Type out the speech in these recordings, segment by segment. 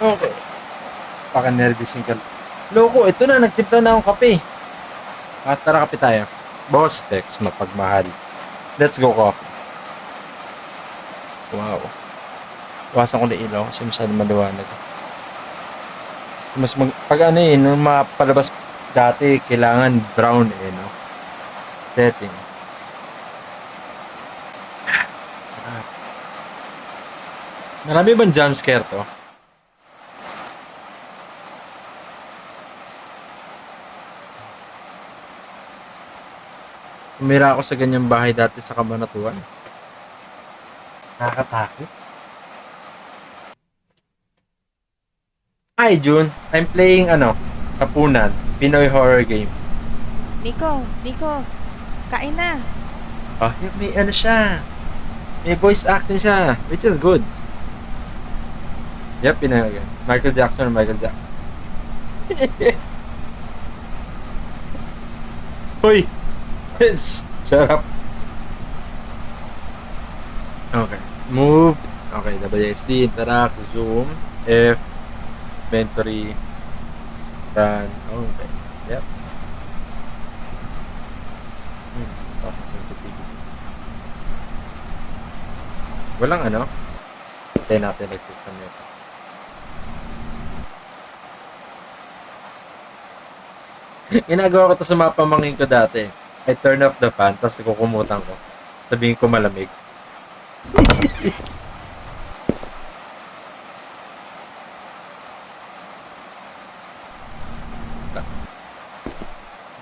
Okay. Baka nervousin ka. Loko, ito na. Nagtimpla na akong kape. Tara kape tayo. Boss, text mapagmahal. Let's go coffee. Wow. Iwasan ko na ilaw kasi masyadong maliwanag. Pag ano nung mapalabas dati, kailangan brown no? Setting. Marami bang jump scare to? Umira ako sa ganyang bahay dati sa Kabanatuan. Nakakatakot. Hi, June. I'm playing, Kapunan. Pinoy horror game. Nico, kain na. Oh, may siya. May voice acting siya, which is good. Yep, Pinoy again. Michael Jackson. Hoy! Yes! Shut up. Okay. Move. Okay, WSD, interact, zoom, F, inventory, run. Okay. Yep. Taas ng sensitivity. Walang Hintay natin nag-click kami. Ginagawa ko to sa mga pamangkin ko dati. I turn off the fan, tapos kukumutan ko. Sabihin ko malamig.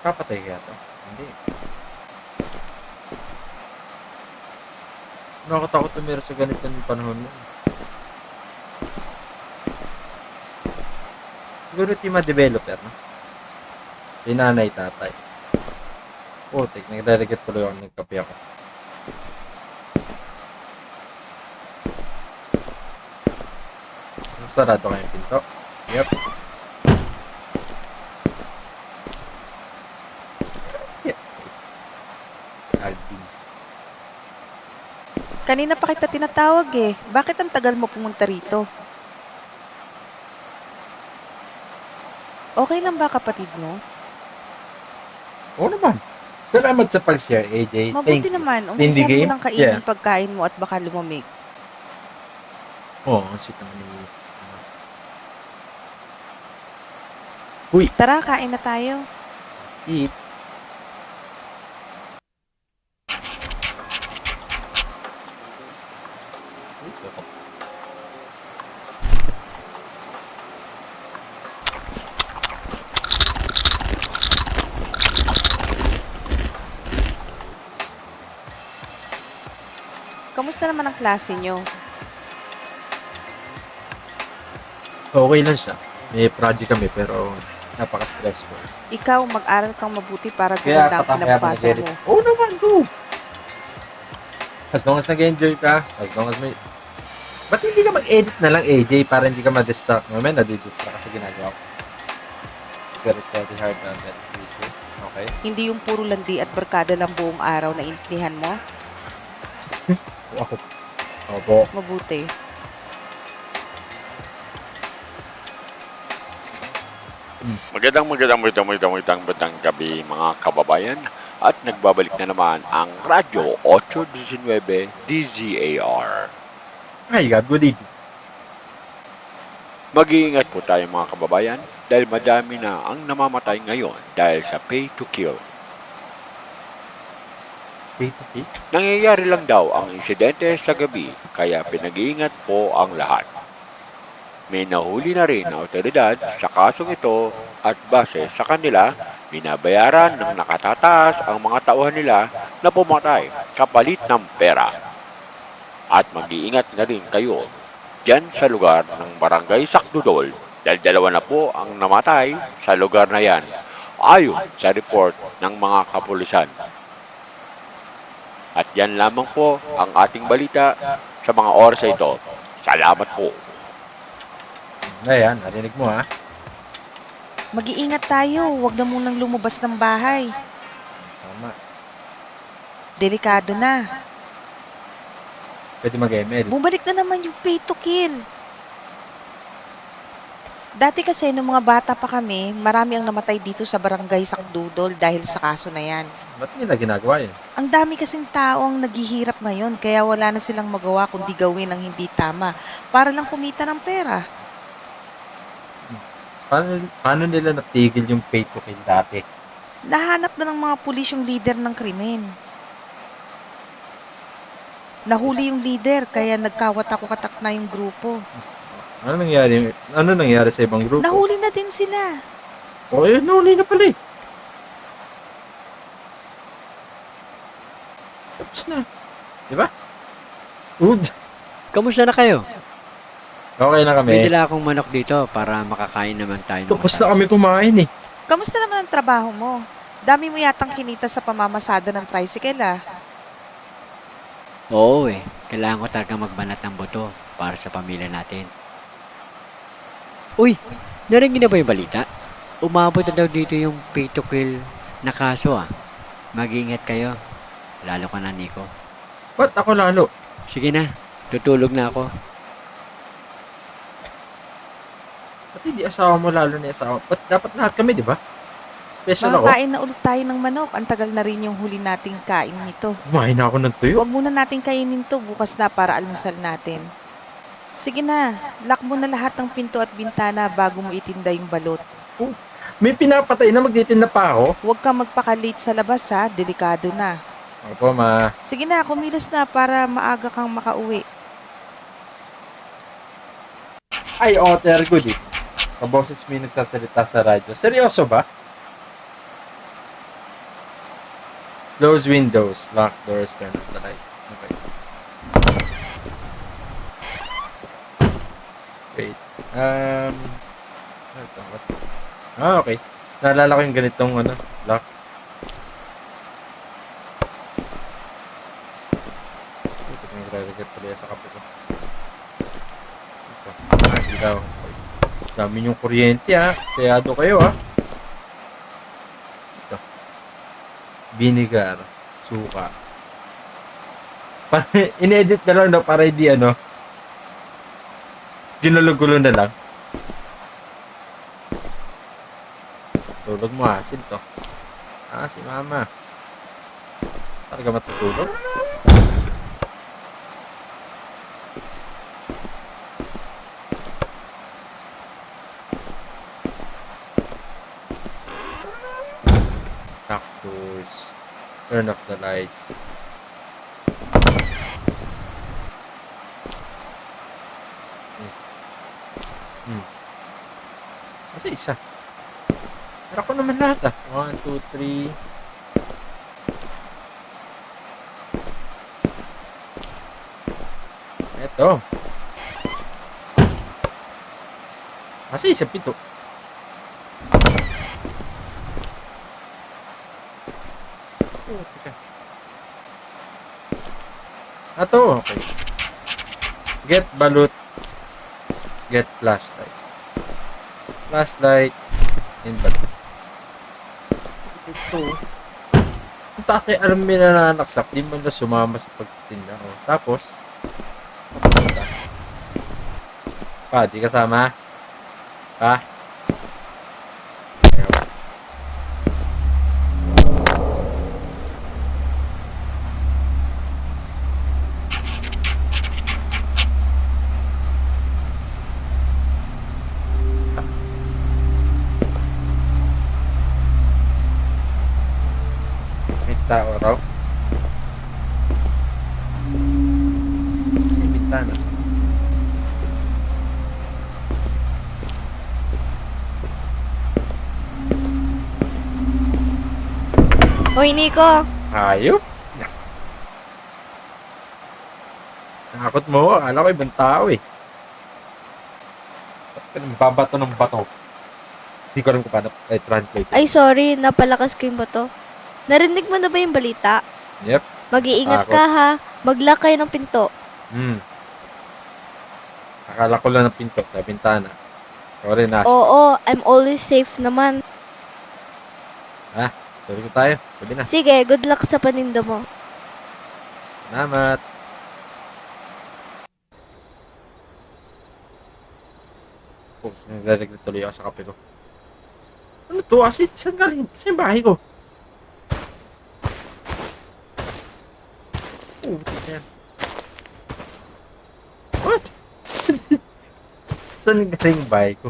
Kapatay kaya to? Hindi. Nakakatakot tumira sa ganito ng panahon mo. Siguro team developer, no? Si nanay, tatay. Putik, nagre-regret tuloy ako, nagkape ako. Sarado kayong pinto. Yep. Alvin. Kanina pa kita tinatawag eh. Bakit ang tagal mo pumunta rito? Okay lang ba kapatid mo? Oo naman. Salamat sa pag-share, AJ. Mabuti Thank naman. you. Indie Umpisahan mo game? lang kainin pagkain mo at baka lumamig. Oo, sweet naman ni... Uy! Tara, kain na tayo. Eat. Kamusta naman ang klase nyo? Okay lang siya. May project kami pero napaka-stressful. Ikaw, mag-aral kang mabuti para Kaya gumanda ang katakaya kinabukasan mo. Oo naman, go! As long as nag-enjoy ka, as long as may... Ba't hindi ka mag-edit na lang, AJ, para hindi ka ma-distract? Mamaya nadidistract kasi ginagawa ko. Very study hard on that video. Okay? Hindi yung puro landi at barkada lang buong araw na intindihan mo? Wow. Opo. Mabuti. Magandang gabi mga kababayan at nagbabalik na naman ang Radyo 819 DZAR. Hi, God. Good evening. Mag-iingat po tayo mga kababayan dahil madami na ang namamatay ngayon dahil sa pay to kill. Pay to pay? Nangyayari lang daw ang insidente sa gabi kaya pinag-iingat po ang lahat. May nahuli na rin na otoridad sa kasong ito at base sa kanila, binabayaran ng nakatataas ang mga tauhan nila na pumatay kapalit ng pera. At mag-iingat na rin kayo dyan sa lugar ng Barangay Sakdudol dahil dalawa na po ang namatay sa lugar na yan ayon sa report ng mga kapulisan. At yan lamang po ang ating balita sa mga oras ito. Salamat po. Ayan, narinig mo ha. Mag-iingat tayo. Huwag na munang lumabas ng bahay. Tama. Delikado na. Pwede mag-ML. Bumalik na naman yung pay to kill. Dati kasi nung mga bata pa kami, marami ang namatay dito sa barangay Sakdudol dahil sa kaso na yan. Ba't nila ginagawa yun? Ang dami kasing tao ang naghihirap ngayon kaya wala na silang magawa kundi gawin ang hindi tama para lang kumita ng pera. Paano nila natigil yung pay to kill dati? Nahanap na ng mga pulis yung leader ng krimen. Nahuli yung leader kaya nagkawatak-watak na yung grupo. Ano nangyari sa ibang grupo? Nahuli na din sila. O, yun, nahuli na pala eh. Tapos na. Diba? Ud. Kamusta na kayo? Okay na May kami. dala akong manok dito para makakain naman tayo ng Tapos na kami kumain eh. Kamusta naman ang trabaho mo? Dami mo yatang kinita sa pamamasada ng tricycle ah. Oo eh, kailangan ko talaga magbanat ng buto para sa pamilya natin. Uy, narinig na ba yung balita? Umabot na daw dito yung pay to kill na kaso ah. Mag-ingat kayo. Lalo ka na, Nico. Ba't ako lalo? Sige na, tutulog na ako. Ba't hindi asawa mo lalo na asawa? Ba't dapat lahat kami, di ba? Special ako. Makakain na ulit tayo ng manok. Ang tagal na rin yung huli nating kain nito. Kumain na ako ng tuyo. Huwag muna natin kainin to bukas na para almusal natin. Sige na, lock mo na lahat ng pinto at bintana bago mo itinda yung balot. May pinapatay na magtitinda pa ako. Huwag kang magpakalate sa labas ha, delikado na. Opo, ma. Sige na, kumilos na para maaga kang makauwi. Ay, Otter, good eh. Kaboses mo yung nagsasalita sa radyo. Seryoso ba? Close windows, lock doors, turn off the light. Okay. Wait. What's this? Ah, okay. Naalala ko yung ganitong lock. Ito yung nagre-reget pala sa kape ko. Ito. Ilaw. Okay. Dami yung kuryente ha. Kayado kayo ha. Ito. Vinegar. Suka. In-edit na lang no, para hindi ginulo-gulo na lang. Tulog mo asin to. Ah, si mama. Talaga matutulog? Lock doors. Turn off the lights. Kasi isa. Pero ako naman lahat ah. 1, 2, 3. Eto. Kasi isa pito. Oh, teka. Ato, okay. Get balut. Get flashlight. Flashlight. And balut. Ito. Ang tatay alam mo na nanaksak, di man na sumama sa pagtitinda. Oh. Tapos, pa, di kasama? Pa? Ayaw. May tao raw. Sa bintana. Hoy, Nico. Ayop. Nakakot mo. Akala ko ibang tao eh. Babato ng bato. Hindi ko alam kung paano translate. Ay, sorry. Napalakas ko yung bato. Narinig mo na ba yung balita? Yep. Mag-iingat Takot. ka ha. Mag-lock kayo ng pinto. Akala ko lang ng pinto sa bintana. Sorry, Nash. Oo, I'm always safe naman. Sorry ko tayo. Sabi na. Sige, good luck sa paninda mo. Salamat. Oh, nagre-regret tuloy ako sa kape ko. Ano to? Asin, saan galing? Saan yung bahay ko? Oh, yan. What? Saan galing yung bahay ko?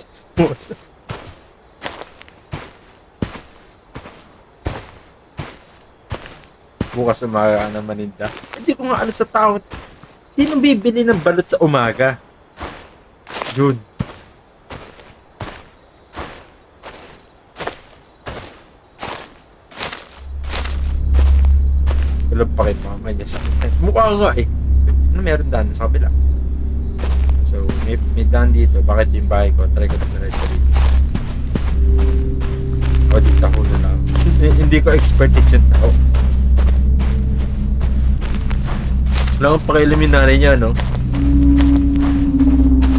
Chismosa. Bukas umaga na maninda. Hindi ko nga alam sa tao. Sino bibili ng balot sa umaga? June. Kulog pa kayo mama niya sa akin. Mukha nga eh. Ano meron daan sa kabila? So, may daan dito. Bakit yung bahay ko? Try ko na rin dito. O, dito ako na lang. Hindi ko expertise yung tao. Wala akong pakialamin na rin niya, no?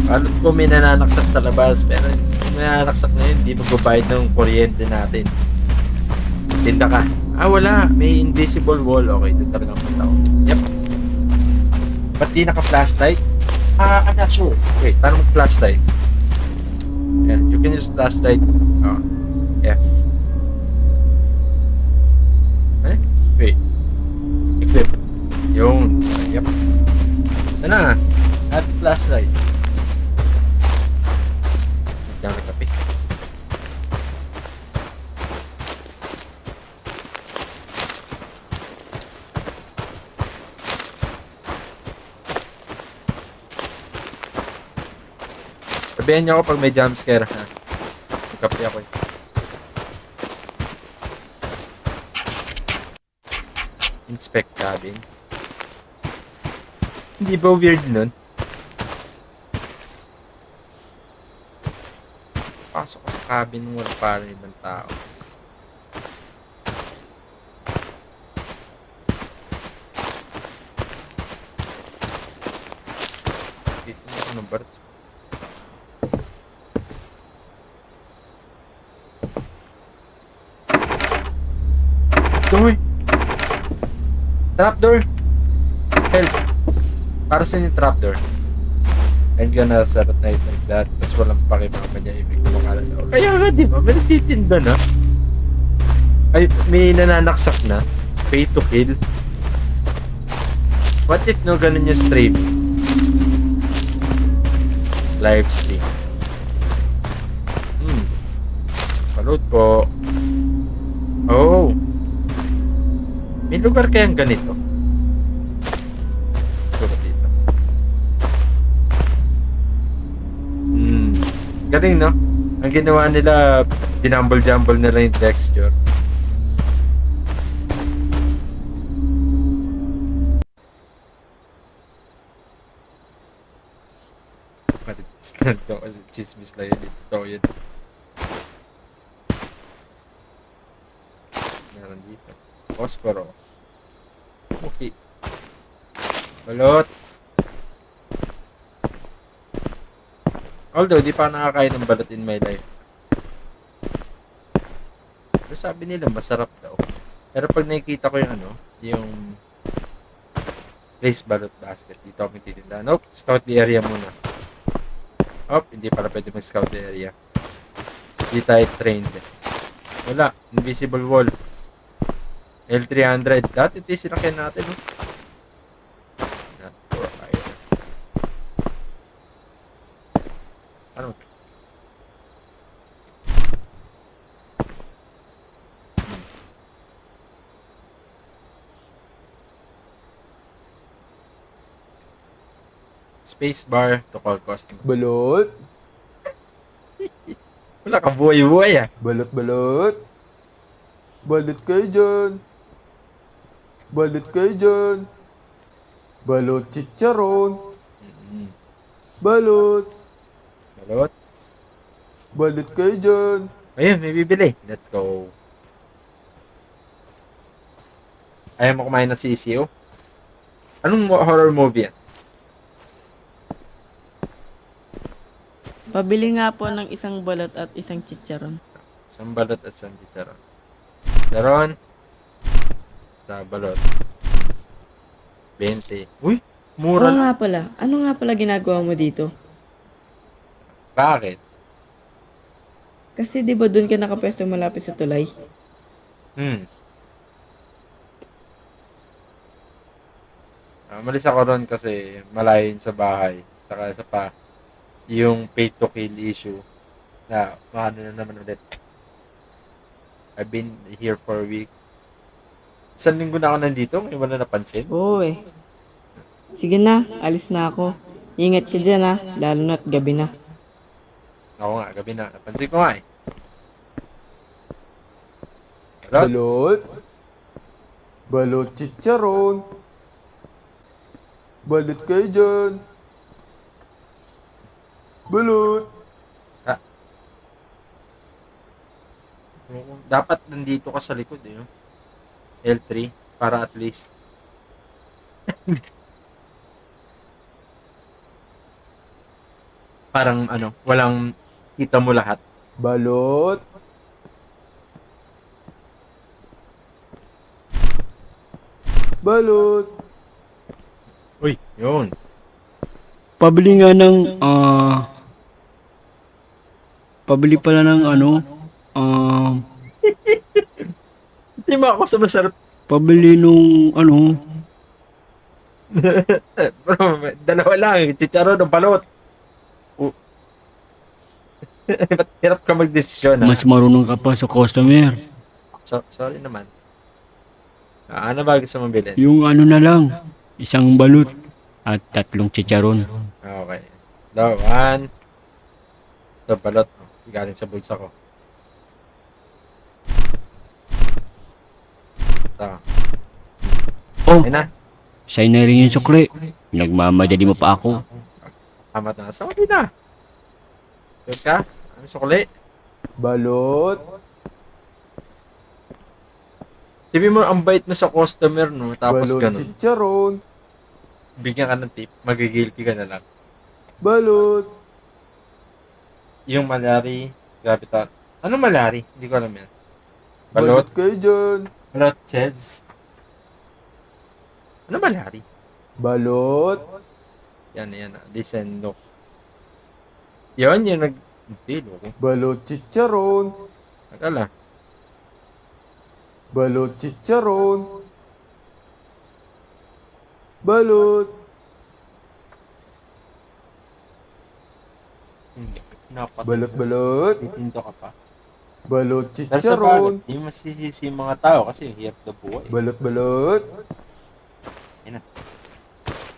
Alam ko may nananaksak sa labas, pero may nananaksak na yun, hindi magbabayad ng kuryente natin. Tinda ka. Ah, wala. May invisible wall. Okay, ito talagang matao. Yep. Ba't di naka-flashlight? I'm not sure. Wait, paano mag-flashlight? Yeah, you can use flashlight. F. Eh? Wait. Equip. Yun. Yep. Ito na. Add flashlight. Dami kape. Sabihan niyo ako pag may jumpscare ha. Kape ako eh. Inspect cabin. Hindi ba weird nun? Pasok ka sa cabin mo wala parang ibang tao. Dito na ako ng birds. Door! Trapdoor! Help! Para sa yung trapdoor. I'm gonna start night like that. Tapos walang pakimama niya ibig kumakala. Kaya nga di ba? May nagtitinda na. Ay, may nananaksak na. Pay to kill. What if no ganun yung streaming? Live stream. Paload po. Oh. May lugar kayang ganito. Surat dito. Galing, no? Ang ginawa nila, dinumble-jumble nila yung texture. Maritis lang daw kasi chismis lang yun. Ito yun. Meron dito. Posporo. Okay. Balot. Although, di pa ako nakakain ng balot in my life. Pero sabi nila, masarap daw. Pero pag nakikita ko yung ano, yung place balot basket, dito ako magtitinda. Nope, scout the area muna. Oh, hindi pala pwede mag-scout the area. Hindi tayo trained. Wala, invisible wall. L300. Dati ito yung sinakyan natin. Oh. Not for fire. Ano? Space bar to call customer. Balot? Wala kang buhay-buhay ah. Balot, balot? Balot kayo dyan. Balot kayo dyan. Balot chicharon. Balot. Balot. Balot kayo dyan. Ayun, may bibili. Let's go. Ayaw mo kumain ng CCO? Anong horror movie yan? Pabili nga po ng isang balot at isang chicharon. Isang balot at isang chicharon. Chicharon. Sa balot. 20. Uy! Mura Oo lang. nga pala. Ano nga pala ginagawa mo dito? Bakit? Kasi di ba doon ka nakapwesto malapit sa tulay? Malis ako ron kasi malayo yun sa bahay. Saka isa pa, yung pay to kill issue na ano na naman ulit. I've been here for a week. Isang linggo na ako nandito, ngayon wala napansin. Oo eh. Sige na, alis na ako. Ingat ka dyan ha, lalo na't gabi na. Ako nga, gabi na. Napansin ko nga eh. Balot? Balot. Balot chicharon. Balot kayo dyan. Balot. Dapat nandito ka sa likod eh. Oh. L3 para at least parang ano, walang kita mo lahat. Balot. Balot. Uy, yun. Pabili nga ng, pabili pala ng Hindi mo ako sa masarap. pabili nung, Bro, dalawa lang. Chicharon ng balot. Ba't hirap ka magdesisyon ha? mas marunong ka pa sa customer. Sorry naman. Ano ba gusto mong bilhin? Yung ano na lang, isang balut at 3 chicharon. Okay. Ito, 1. Ito, balot. Kasi galing sa bulsa ko. Ito. Oh, Ayun na. sa'yo na rin yung sukli. Nagmamadali mo pa ako. Amat na. Sorry na. Yun ka? Ano sukli? Balot. Sabi mo, ang bait mo sa customer, no? Tapos Balot ganun. chicharon. Bigyan ka ng tip. Magigilty ka na lang. Balot. Yung malari. Grabe ta. Ano malari? Hindi ko alam yan. Balot? Balot kayo dyan. Balot cheds. Ano malari? Balot. Yan. Listen, look. Yun, yung nag... Hindi, loko. Balot chicharon. Akala. Balot chicharon. Balot. Hindi. Napat. Balot balot. Titinto ka pa. Balot Pero sa bagay, chicharon. hindi masisisi yung mga tao kasi hirap na buhay. Balot balot.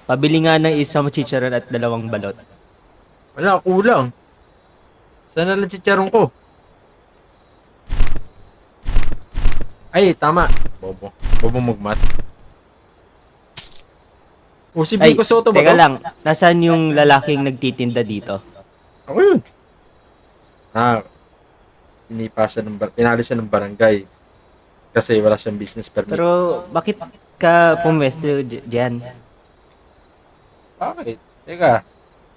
Pabili nga ng isang chicharon at 2 balot. Wala, kulang. Saan na lang chicharon ko? Ay, tama. Bobo. Bobo mugmat. O, si Ay, Vico Soto ba teka to? lang. Nasaan yung lalaking nagtitinda dito? Ako yun. Pinali siya ng barangay. Kasi wala siyang business permit. Pero bakit ka pumwesto diyan? Bakit? Teka.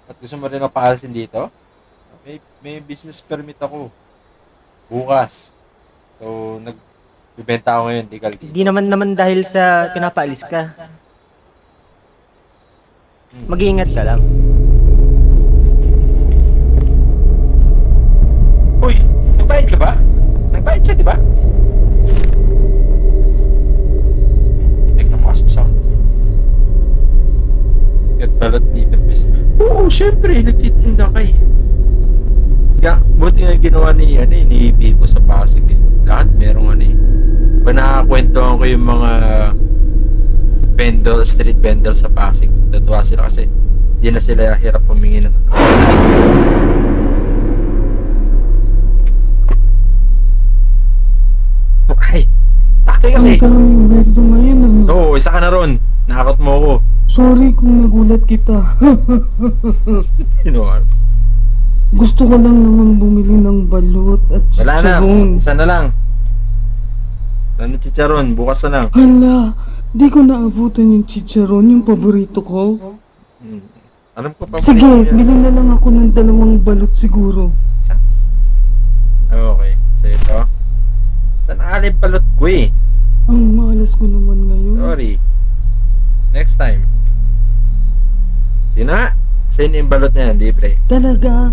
At gusto mo rin ako paalisin dito? May business permit ako. Bukas. So, nagbibenta ako ngayon, legal dito. Di naman dahil sa pinapaalis ka. Mag-iingat ka lang. Uy! Nagbayad ka ba? Nagbayad siya, di ba? Tignan mo kasi sa akin. At balat dito, bis. Oo, syempre, nagtitinda ka eh. Kaya, buti nga ginawa ni Vico sa Pasig eh. Lahat merong Pag nakakwentuhan ko yung mga street vendor sa Pasig, natuwa sila kasi hindi na sila hirap humingi ng Ay, takti kasi. Merdo ngayon Oo, isa ka na ron. Nakakot mo ako. Sorry kung nagulat kita. Gusto ko lang naman bumili ng balot at Wala na, chicharon. isa na lang. Wala na chicharon, bukas na lang. Hala, di ko naabutan yung chicharon, yung paborito ko. Alam ko pa. Sige, bili na lang ako ng 2 balot siguro. Okay, so ito. Saan alin balot ko eh? Ang malas ko naman ngayon. Sorry. Next time. Sa'yo na yung balot na yan, libre. Talaga?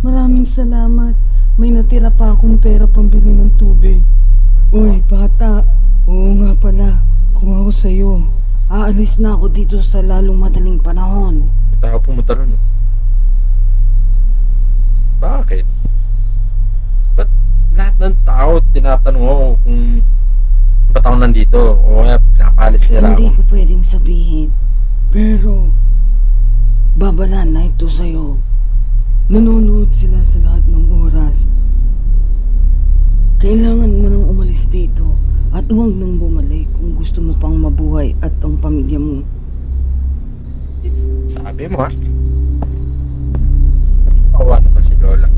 Maraming salamat. May natira pa akong pera pambili ng tubig. Uy, bata. Oo nga pala. Kung ako sa'yo, aalis na ako dito sa lalong madaling panahon. May tao pumunta ron. Oh. Bakit? Ba't lahat ng tao tinatanong ako kung ba't ako nandito? O kaya pinapalis nila ako. Hindi ko pwedeng sabihin. Pero, babalaan na ito sa'yo. Nanonood sila sa lahat ng oras. Kailangan mo nang umalis dito at huwag nang bumalik kung gusto mo pang mabuhay at ang pamilya mo. Sabi mo ha? Kawa naman si Lola.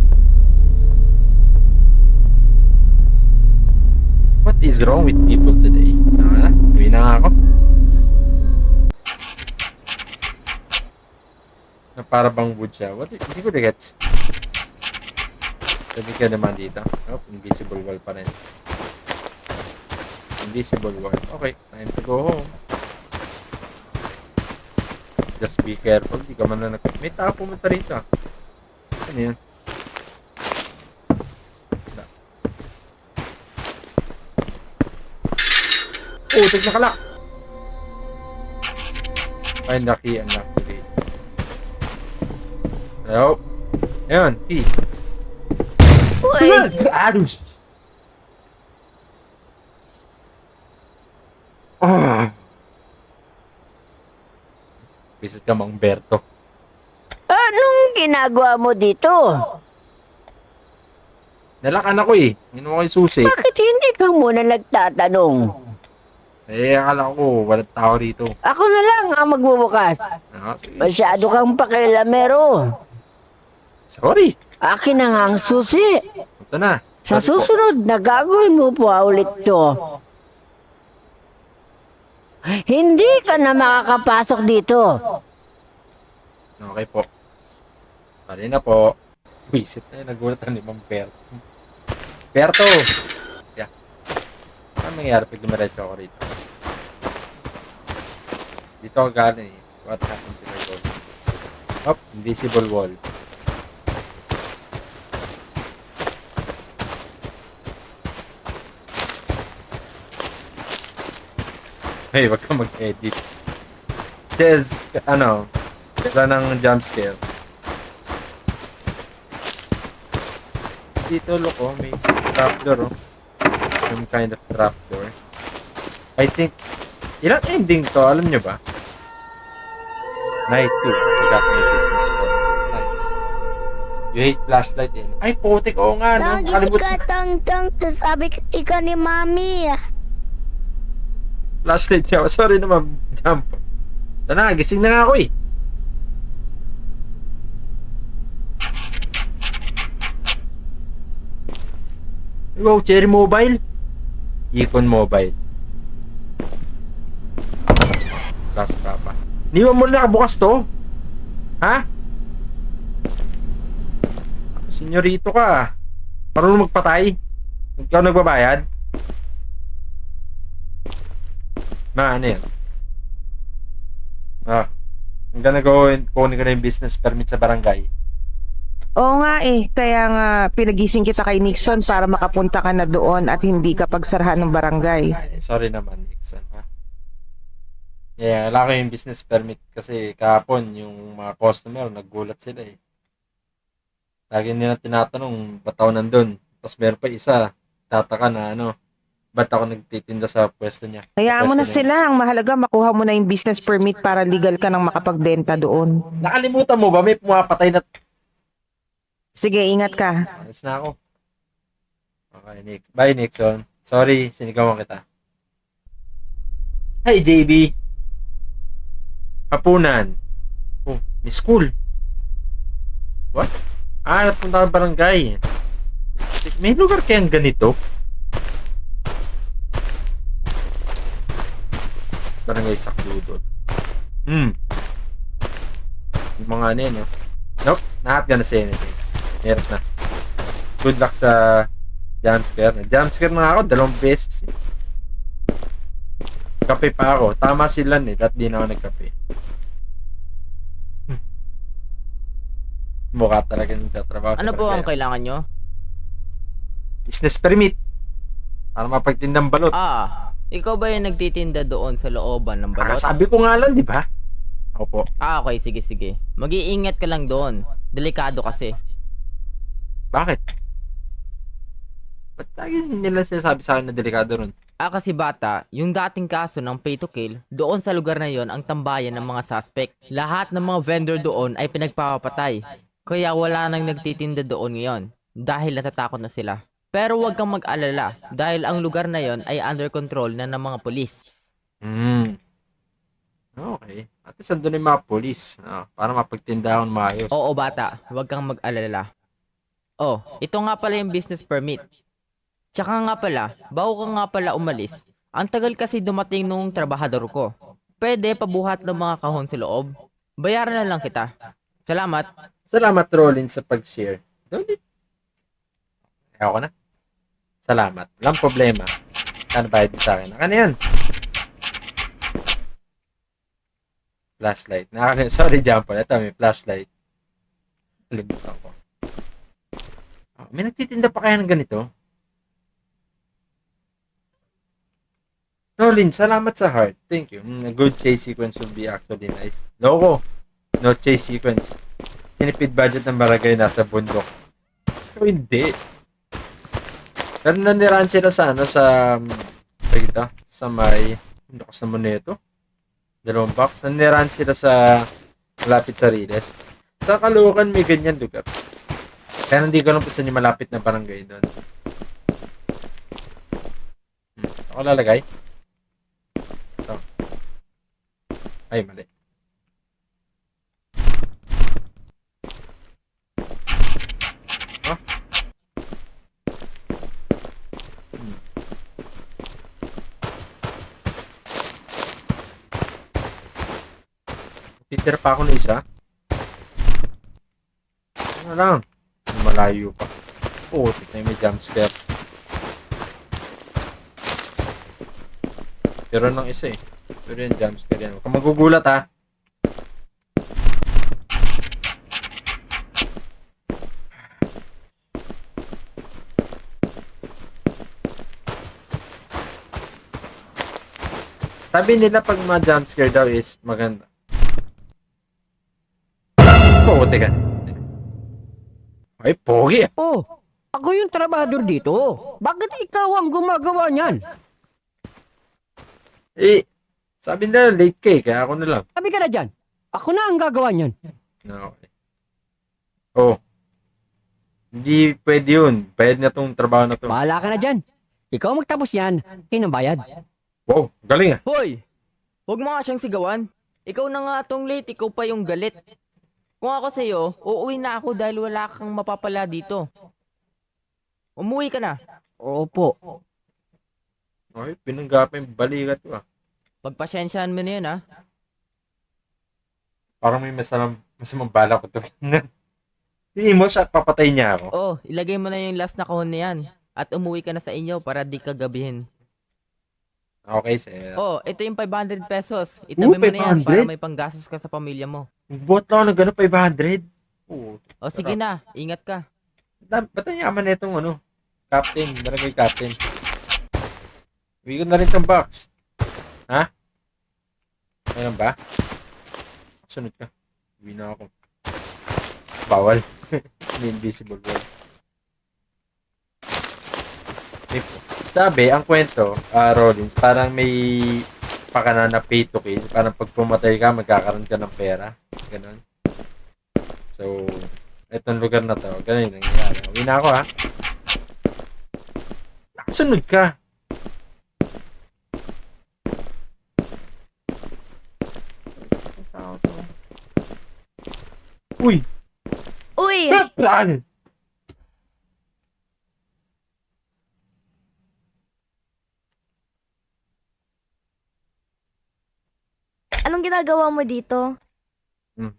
What is wrong with people today? Tama na, uwi na nga ako. Na para bang wood siya. What? Hindi ko gets. Sabi ka naman dito. Oh, invisible wall pa rin. Invisible wall. Okay, time to go home. Just be careful. Di ka man na may tao pumunta rito. Ano yun? Wala. Oh, tig nakalak! Find the key and lock the gate. Hello? Ayun, key. Uy! Adush! Visit ka, Mang Berto. Anong ginagawa mo dito? Nalakan ako eh. Ginawa ko yung susi. Bakit hindi ka muna nagtatanong? Eh, akala ko walang tao rito. Ako na lang ang magbubukas. Ah, sige. Masyado kang pakialamero. Sorry. Akin na nga ang susi. Ito na. Sa Sorry po. susunod na gagawin mo po ulit to. Hindi ka na makakapasok dito. Okay po. Sorry na po. Visit na yun. Nagulatan ni Mang Berto. Berto! Yeah. Ano mangyayari pag dumiretso ako rito? Dito ako galing eh. What happens if I go? Up, invisible wall. Hey, wag ka mag-edit. There's, ano, wala ng jump scare. Dito, look, oh, may trapdoor, oh. Some kind of trapdoor. I think, ilang ending to, alam nyo ba? Night 2, I got my business phone. Nice. You hate flashlight eh. Ay, putik, oo nga, no? Nakalimutan. Tang, sabi ikaw ni Mami. Flashlight siya. Sorry naman, jump. Ito na, gising na nga ako eh. Wow, Cherry Mobile. Icon Mobile. Plus ka pa. Niwan mo na nakabukas to. Ha? Senyorito ka. Marunong magpatay. Ikaw nagbabayad. Ano yan? I'm gonna go and kunin ko na yung business permit sa barangay. Oo nga eh, kaya nga pinagising kita kay Nixon para makapunta ka na doon at hindi ka pagsarahan ng barangay. Sorry naman, Nixon, ha? Yeah, wala ko yung business permit kasi kahapon yung mga customer, naggulat sila eh. Lagi nila tinatanong, ba't ako nandun? Tapos meron pa isa, tataka na ano, ba't ako nagtitinda sa pwesto niya? Kaya mo na Pwesto sila, ang mahalaga makuha mo na yung business permit para legal ka nang makapagbenta doon. Nakalimutan mo ba? May pumapatay na... Sige, ingat ka. Alis na ako. Okay, Nick. Bye, Nixon. Sorry, sinigawan kita. Hi, JB. Hapunan. Oh, may school. What? Napunta ka barangay. May lugar kayang ganito? Barangay Sakdudod. Yung mga ano yun, no? Nope, not gonna say anything. Meron na. Good luck sa jumpscare. Jumpscare na ako 2 beses. Kape pa ako. Tama sila eh. Dahil di na ako nagkape. Mukha talaga yung tatrabaho sa Ano po ang barangay. kailangan nyo? Business permit. Para mapagtindang balot. Ikaw ba yung nagtitinda doon sa looban ng balot? Sabi ko nga lang, di ba? Opo. Okay, sige. Mag-iingat ka lang doon. Delikado kasi. Bakit? Ba't lagi nila sinasabi sa akin na delikado ron? Kasi bata, yung dating kaso ng pay to kill, doon sa lugar na yon ang tambayan ng mga suspect. Lahat ng mga vendor doon ay pinagpapatay. Kaya wala nang nagtitinda doon ngayon. Dahil natatakot na sila. Pero huwag kang mag-alala dahil ang lugar na yon ay under control na ng mga pulis. Okay. At least andun yung mga polis. Para mapagtindahan maayos. Oo bata, huwag kang mag-alala. Ito nga pala yung business permit. Tsaka nga pala, bago ka nga pala umalis, ang tagal kasi dumating nung trabahador ko. Pwede pabuhat ng mga kahon sa loob. Bayaran na lang kita. Salamat. Salamat, Rollins, sa pag-share. Don't it? Ayaw ko na. Salamat. Walang problema. Ano bayad mo sa akin? Ano yan? Flashlight. Sorry, Jumper. Ito, may flashlight. Limutan ko. May nagtitinda pa kaya ng ganito? Rollins, salamat sa heart. Thank you. A good chase sequence would be actually nice. Loko. No chase sequence. Tinipid budget ng barangay nasa bundok. Pero hindi. Pero naniraan sila sa sa may, lakas naman nito. 2 box. Naniraan sila sa malapit sa Riles. Sa Caloocan may ganyan lugar. Kaya hindi ko alam kung saan yung malapit na barangay doon. Ako lalagay. Ito. Ay, mali. Titira pa ako ng isa. Ano lang? Malayo pa. Tignan may jump scare. Pero ng isa eh. Pero yung jump scare yan. Huwag kang magugulat ha. Sabi nila pag mga jump scare daw is maganda. Teka. Ay, pogi. Ako yung trabador dito. Bakit ikaw ang gumagawa niyan? Sabi nila late ka eh, kaya ako na lang. Sabi ka na dyan. Ako na ang gagawa niyan. Okay. Hindi pwede yun. Bayad na tong trabaho na to. Bahala ka na dyan. Ikaw magtapos yan. Kinambayad. Wow, galing ah. Hoy! Huwag mo nga siyang sigawan. Ikaw na nga tong late, ikaw pa yung galit. Kung ako sa'yo, uuwi na ako dahil wala kang mapapala dito. Umuwi ka na. Opo. Okay, pinanggapin yung balikat ko ah. Pagpasyensyahan mo na yun, ha? Parang may masamang bala ko to. Hindi mo siya, papatay niya ako. Ilagay mo na yung last na kahon na yan. At umuwi ka na sa inyo para di ka gabihin. Okay, sir. Ito yung 500 pesos. Itabi mo na yan 500? para may panggastos ka sa pamilya mo. Buhat lang ako ng gano'n, 500. Sige na, ingat ka. Ba't ang yaman na itong captain, barangay captain. Uwi ko na rin itong box. Ha? Meron ba? Sunod ka. Uwi na ako. Bawal. May invisible wall. Sabi, ang kwento, Rollins, parang may pakana na pay to kill. Parang pag pumatay ka, magkakaroon ka ng pera. Ganon. So, itong lugar na to, ganun yung nangyayari. Uwi na ako ha. Nakasunod ka. Uy! Uy! Plan! Anong ginagawa mo dito?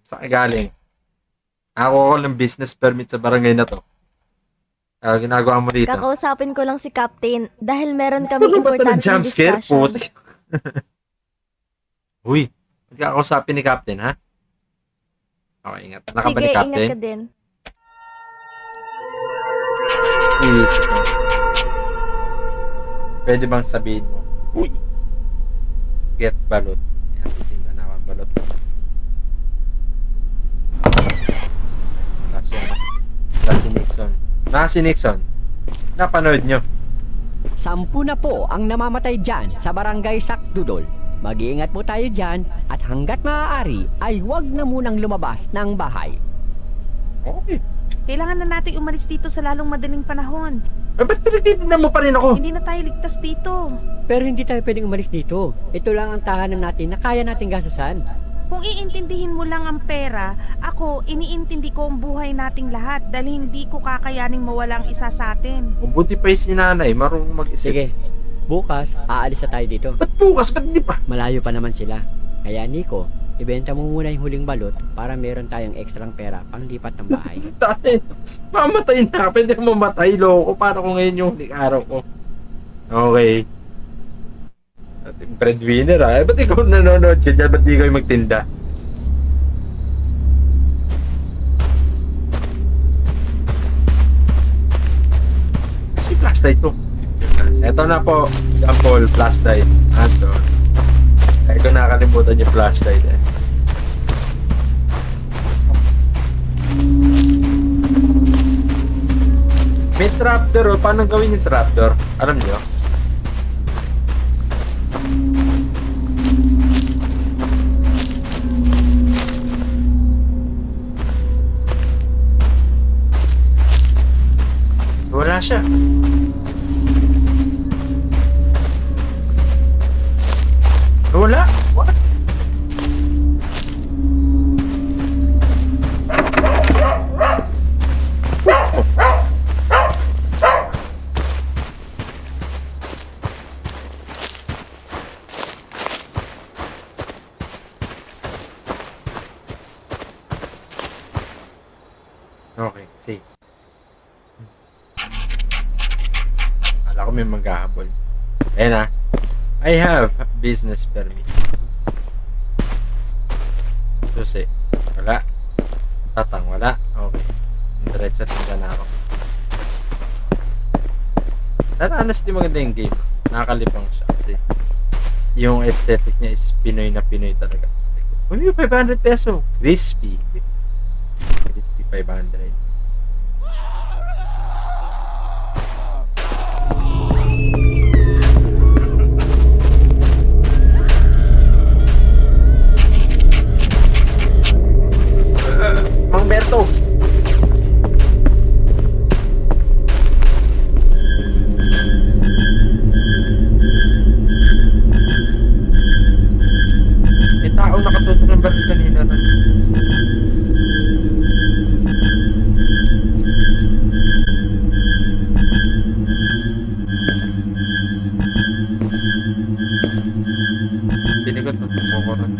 Saan ka galing? Ako ng business permit sa barangay na to. Ginagawa mo dito. Kakausapin ko lang si Captain dahil meron kaming Ano ba ito ng importante jump scare? discussion. Puti. Uy, magkakausapin ni Captain, ha? Okay, ingat. Anak ka ba Sige, ni ingat Captain? ka din. Iisip mo. Pwede bang sabihin mo, uy, get balot. Ayan, titinda na ako ang balot. Si Nixon. Si Nixon. Napanood nyo. 10 na po ang namamatay dyan sa barangay Sakdudol. Mag-iingat po tayo dyan at hanggat maaari ay huwag na munang lumabas ng bahay. Okay. Kailangan na natin umalis dito sa lalong madaling panahon. Ba't pinagtitindan mo pa rin ako? Hindi na tayo ligtas dito. Pero hindi tayo pwedeng umalis dito. Ito lang ang tahanan natin na kaya nating gastusan. Kung iintindihin mo lang ang pera, ako, iniintindi ko ang buhay nating lahat dahil hindi ko kakayaning mawala ang isa sa atin. Mabuti pa yung si nanay, marunong mag-isip. Sige, bukas aalis na tayo dito. Ba't bukas? Ba't di pa? Malayo pa naman sila. Kaya Nico, ibenta mo muna yung huling balot para meron tayong ekstrang pera pang lipat ng bahay. Dahil, mamatay na. Pwede ka mamatay, loko. Para ko ngayon yung huling araw ko. Okay. Ating breadwinner ah. Ba't ikaw nanonood ka dyan? Ba't di kayo magtinda? Kasi flashlight ko. Eto na po. Sample flashlight. Hands on. Kaya ko nakakalimutan yung flashlight eh. May trapdoor oh. Paano gawin yung trapdoor? Alam nyo? Wala siya. Wala? What? Okay, safe. Akala ko may maghahabol. Ayan na. I have business permit. Susi. Wala. Tatang. Wala. Okay. Diretso tinda na ako. Pero honestly maganda yung game. Nakakalipang siya kasi yung aesthetic niya is Pinoy na Pinoy talaga. Uy, 500 peso. Crispy. Crispy 500. Mang Berto. May tao nakatutok ng baril kanina rin. Pinigot na tutok rin.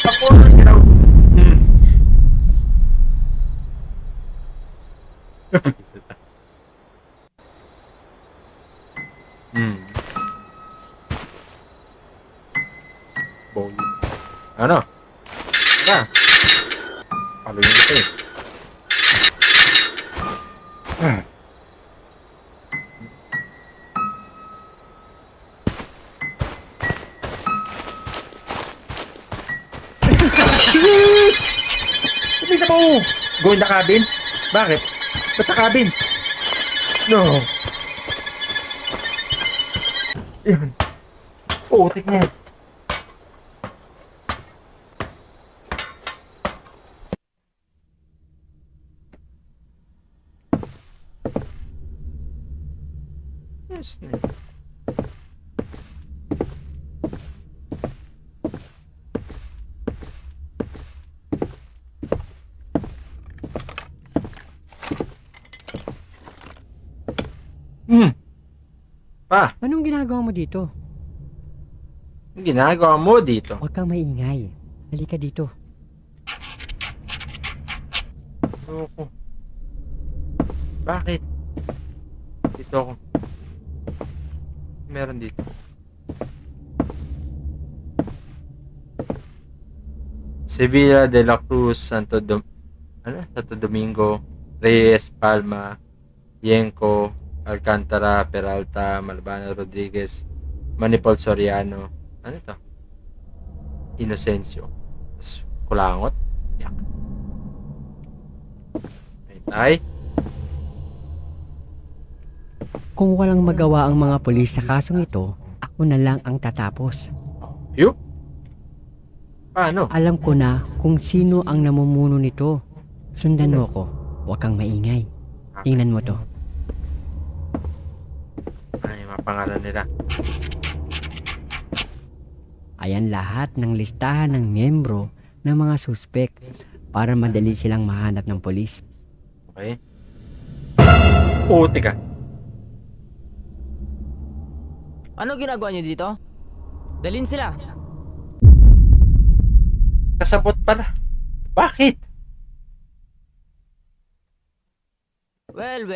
Ako na ginaw. Boy. Ano? Tara. Paluin kita eh. Kumita mo! Go in the cabin? Bakit? Ba't sa cabin? No. Yun. Putik niya. Yes, no. Pa, Anong ginagawa mo dito? ang ginagawa mo dito? Huwag kang maingay. Halika dito. Ayoko. Bakit? Dito ako. Meron dito. Sevilla de la Cruz, Santo Santo Domingo, Reyes, Palma, Yenko, Alcantara, Peralta, Malbana, Rodriguez, Manipol, Soriano. Ano ito? Inocencio. Tapos, Kulangot. Yak. Ay, Kung walang magawa ang mga pulis sa kasong ito, ako na lang ang tatapos. yup. Paano? Alam ko na kung sino ang namumuno nito. Sundan mo ko. Huwag kang maingay. Tingnan mo to. Ay, mga pangalan nila. Ayan lahat ng listahan ng miyembro ng mga suspek para madali silang mahanap ng polis. Okay. Puti ka. Ano ginagawa niyo dito? Dalhin sila. Kasabot pala. Bakit? Well.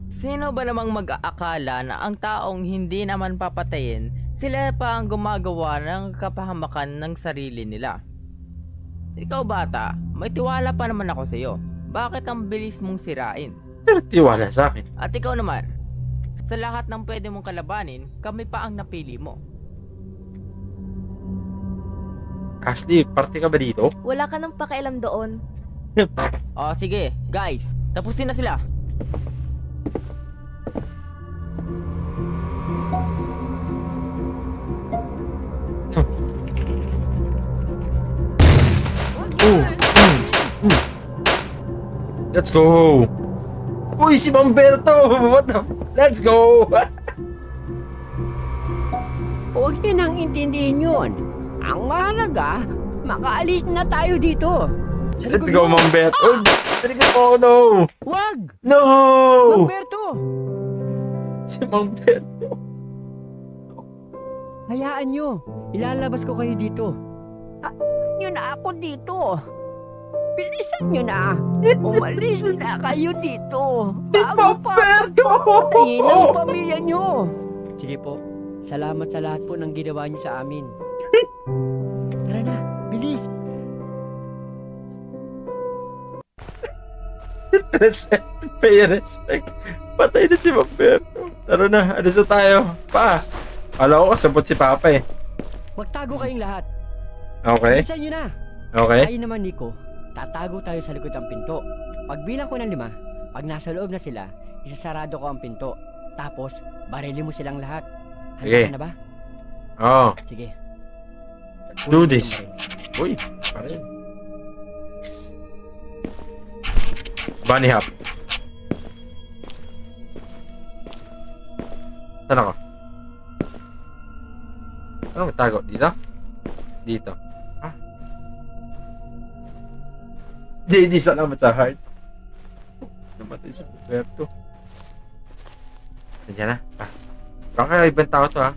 Sino ba namang mag-aakala na ang taong hindi naman papatayin, sila pa ang gumagawa ng kapahamakan ng sarili nila? Ikaw bata, may tiwala pa naman ako sa iyo. Bakit ang bilis mong sirain? Pero tiwala sa akin. At ikaw naman, sa lahat ng pwede mong kalabanin, kami pa ang napili mo. Ashley, parte ka ba dito? Wala ka nang pakialam doon. O sige, guys, tapusin na sila. Let's go! Uy, si Mamberto! What the... Let's go! Huwag niyo nang intindihin yun. Ang mahalaga, makaalis na tayo dito. Sa Let's likod go, mo. Mamberto! Uy, talaga po ako, no! Wag! No! Roberto! Si Mamberto! Hayaan nyo. Ilalabas ko kayo dito. Nyo na ako dito. Bilisan nyo na. Umalis na kayo dito. Bago pa patayin ang pamilya nyo. Sige po. Salamat sa lahat po ng ginawa nyo sa amin. Tara na. Bilis. Pay respect. Patay na si Mamberto. Tara na, alis na tayo. Pa! Kala ko kasabot si Papa eh. Magtago kayong lahat. Okay? Bilisan nyo na. Okay? Tayo naman, Nico. Tatago tayo sa likod ng pinto. Pagbilang ko ng 5, pag nasa loob na sila, isasarado ko ang pinto. Tapos, barili mo silang lahat. Handa Okay. ka na ba? Oh, Sige. let's do this. Uy, parin. Bunny hop. Saan ako? Ano magtago? Dito? Dito. Ah. JD, salamat sa heart. Namatay si Roberto. Nandiyan na. Ah. Baka ibang tao to, ha?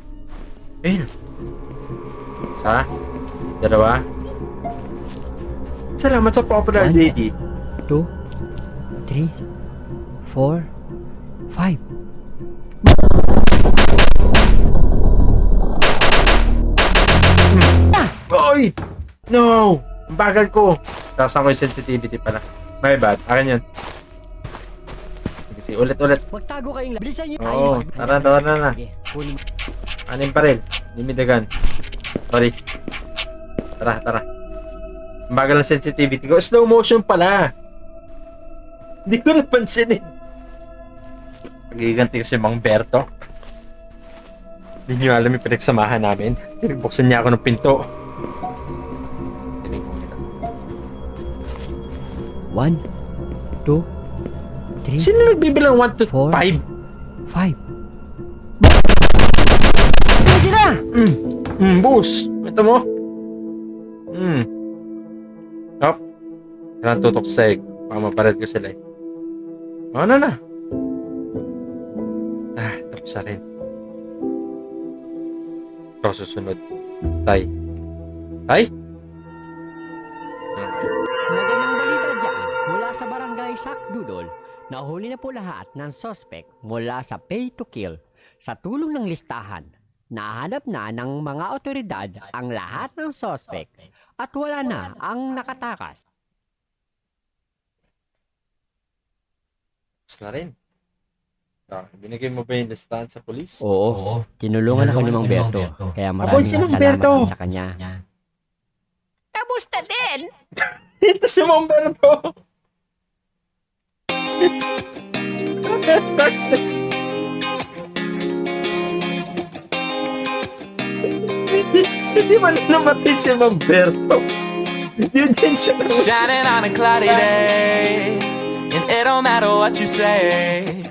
Ayun. Isa. Dalawa. Salamat sa popular, 1, JD. 2, 3, 4, 5. Oy! No! Ang bagal ko. Tasan ko yung sensitivity pala. My bad. Akin yun. Sige, ulit. Magtago kayong lahat. Bilisan nyo. Oo, tara na. Sige, kunin mo. Anin pa rin. Limidagan. Sorry. Tara. Ang bagal ng sensitivity ko. Slow motion pala. Hindi ko napansin eh. Pagiganti ko si Mang Berto. Hindi nyo alam yung pinagsamahan namin. Pinagbuksan niya ako ng pinto. 1, 2, 3, Sino nagbibilang 1 to 4, 5? 5. Sila! Boss. Ito mo. Hop. Kailangan tutok sa sahig. Baka mapared ko sila eh. Ano na? Tapos na rin. Ito susunod. Tay. Okay. Magandang balita dyan mula sa barangay Sakdudol. Nahuli na po lahat ng suspect mula sa pay to kill. Sa tulong ng listahan, nahanap na ng mga otoridad ang lahat ng suspect at wala na ang nakatakas. Tapos na rin. Binigay mo ba yung listahan sa polis? Oo, tinulungan ako ni Mang Berto. Kaya Aboy, maraming si Mang salamat Berto. din sa kanya. Kamusta din? Ito si Mang Berto! Hindi man namatay si Mang Berto. Yun din siya. Shining on a cloudy day, and it don't matter what you say.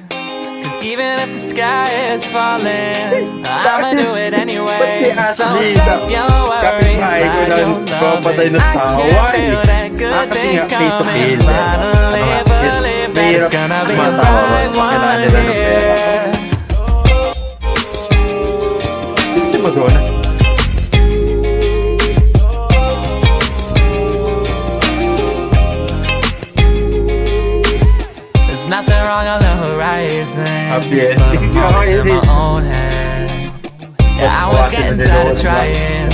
Cause even if the sky is falling, I'ma do it anyway. So save your worries, slide your love in. I can feel that good things coming. Finally believe that it's gonna be the right one here. Ito si Madonna. There's nothing wrong on the horizon, Happy but ending. I'm always in my Yes. own head. Yeah, I was getting tired of trying,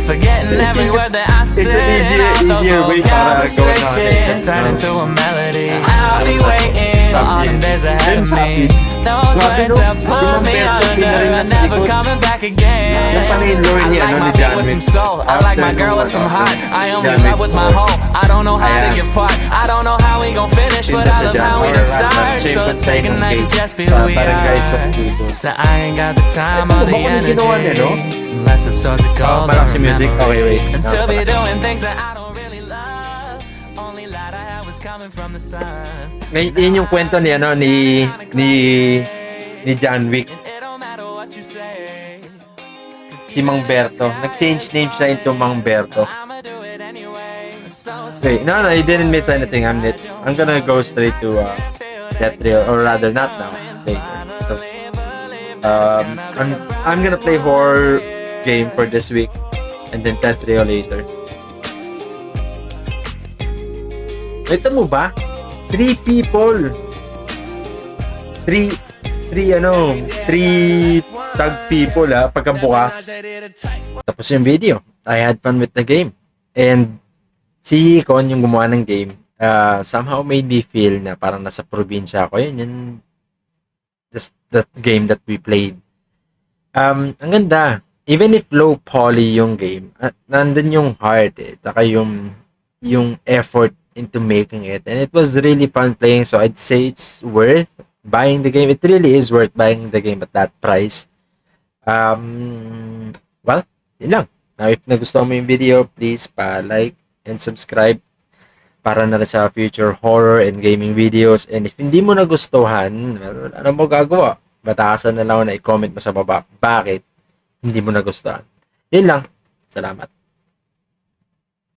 forgetting every word that I said, and all those easier old way para gawin conversations natin. turn into a melody. I'll be waiting for autumn days ahead of me. Those Grabe, words no? have Si pulled Mang me Berto, under, pinarinig I'm sa never likod. coming back again. Yung pala yung lure I niya, like ano, my ni beat John with some Wick. soul, I like my After girl with nung some ano, heart. I only John love Wick with my 4. whole, I don't know how to Ayan. give part. I don't know how we gon' finish, but I Pinta love siya how we dyan, done or start. same So let's take a containment night to gate. just be who we Barangay sa are. Pudo. So I ain't got the time or Ito, the baka may ginawa niya, no? energy, unless it's source of gold or Malakas yung music. Okay, wait. And to Ah, be pala. doing things that I don't really love. Only light I had was coming from the sun. Yun yung kwento ni John Wick. It don't matter what you say, Si Mang Berto. Nag-change name siya into Mang Berto. I'ma do it anyway. So Okay, no, I didn't miss anything. I'm gonna go straight to Death Trail, or rather not now, later. Because I'm gonna play horror game for this week, and then Death Trail later. Ito mo ba? 3 people. 3 tag people pagkabukas. Tapos yung video. I had fun with the game. And si Con yung gumawa ng game, somehow made me feel na parang nasa probinsya ako. Yun just that game that we played. Ang ganda. Even if low poly yung game, nandun yung heart Saka yung effort into making it. And it was really fun playing. So I'd say it's worth buying the game. It really is worth buying the game at that price. Well, yun lang. Now, if nagustuhan mo yung video, please pa-like and subscribe para na rin sa future horror and gaming videos. And if hindi mo nagustuhan, wala na mo gagawa. Batasan na lang na i-comment mo sa baba bakit hindi mo nagustuhan. Yun lang. Salamat.